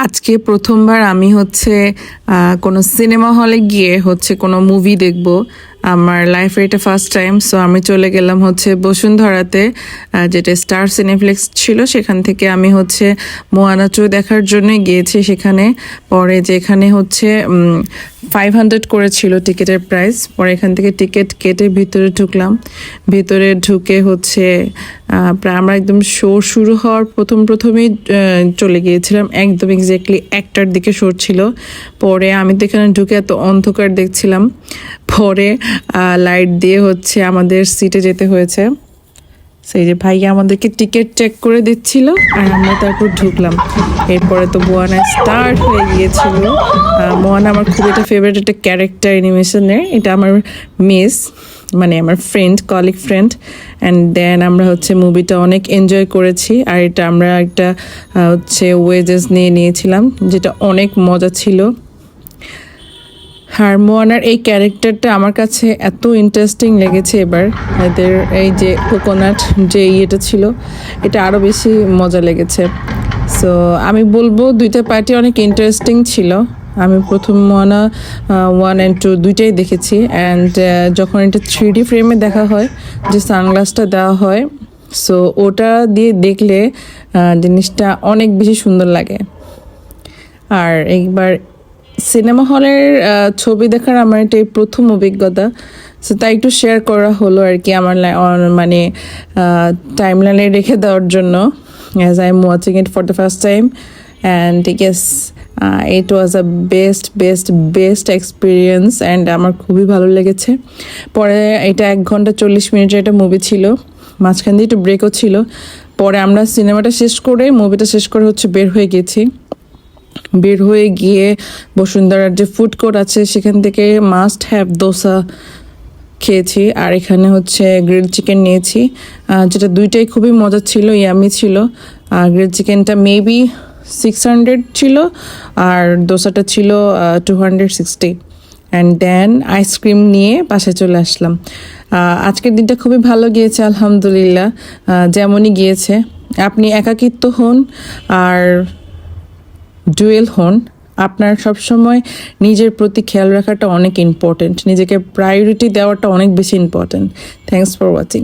আজকে প্রথমবার আমি হচ্ছে কোনো সিনেমা হলে গিয়ে হচ্ছে কোনো মুভি দেখব। আমার লাইফে এটা ফার্স্ট টাইম। সো আমি চলে গেলাম হচ্ছে বসুন্ধরাতে, যেটা স্টার সিনেপ্লেক্স ছিল। সেখান থেকে আমি হচ্ছে মোয়ানা 2 দেখার জন্য গিয়েছি সেখানে। পরে যেখানে হচ্ছে 500 করেছিল টিকিটের প্রাইস। পরে এখান থেকে টিকিট কেটে ভিতরে ঢুকলাম। ভিতরে ঢুকে হচ্ছে প্রায় আমরা একদম শো শুরু হওয়ার প্রথমেই চলে গিয়েছিলাম। একদম এক্স্যাক্টলি 1টার দিকে শো ছিল। পরে আমি তো এখানে ঢুকে এত অন্ধকার দেখছিলাম। পরে লাইট দিয়ে হচ্ছে আমাদের সিটে যেতে হয়েছে। সেই যে ভাইয়া আমাদেরকে টিকিট চেক করে দিচ্ছিল আর আমরা তারপর ঢুকলাম। এরপরে তো মোয়ানা স্টার্ট হয়ে গিয়েছিল। মোয়ানা আমার খুব একটা ফেভারিট একটা ক্যারেক্টার অ্যানিমেশনের। এটা আমার মিস, মানে আমার কলিগ ফ্রেন্ড। অ্যান্ড দেন আমরা হচ্ছে মুভিটা অনেক এনজয় করেছি। আর এটা আমরা একটা হচ্ছে ওয়েজেস নিয়েছিলাম, যেটা অনেক মজা ছিল। আর মোয়ানার এই ক্যারেক্টারটা আমার কাছে এত ইন্টারেস্টিং লেগেছে এবার। এদের এই যে কোকোনাট যে ইয়েটা ছিল, এটা আরও বেশি মজা লেগেছে। সো আমি বলবো দুইটা পার্টি অনেক ইন্টারেস্টিং ছিল। আমি প্রথম মোয়ানা 1 and 2 দুইটাই দেখেছি। অ্যান্ড যখন এটা 3D ফ্রেমে দেখা হয়, যে সানগ্লাসটা দেওয়া হয়, সো ওটা দিয়ে দেখলে জিনিসটা অনেক বেশি সুন্দর লাগে। আর একবার সিনেমা হলের ছবি দেখার আমার এটাই প্রথম অভিজ্ঞতা। সো তাই একটু শেয়ার করা হলো আর কি, আমার মানে টাইমলাইনে রেখে দেওয়ার জন্য, as I am watching it for the first time. And yes, it was a best experience. And আমার খুবই ভালো লেগেছে। পরে এটা 1 ঘন্টা 40 মিনিটের একটা মুভি ছিল, মাঝখান দিয়ে একটু ব্রেকও ছিল। পরে আমরা সিনেমাটা শেষ করে, মুভিটা শেষ করে হচ্ছে বের হয়ে গিয়ে বসুন্ধরার যে ফুড কোর্ট আছে সেখান থেকে মাস্ট হ্যাভ দোসা খেয়েছি। আর এখানে হচ্ছে গ্রিল চিকেন নিয়েছি, যেটা দুইটাই খুবই মজা ছিল, ইয়ামি ছিল। গ্রিল চিকেনটা মেবি 600 ছিল আর দোসাটা ছিল 260। অ্যান্ড দেন আইসক্রিম নিয়ে বাসায় চলে আসলাম। আজকের দিনটা খুবই ভালো গিয়েছে আলহামদুলিল্লাহ। যেমনই গিয়েছে, আপনি একাকিত্ব হন আর ডুয়েল হন, আপনার সবসময় নিজের প্রতি খেয়াল রাখাটা অনেক ইম্পর্টেন্ট। নিজেকে প্রায়োরিটি দেওয়াটা অনেক বেশি ইম্পর্টেন্ট। Thanks for watching.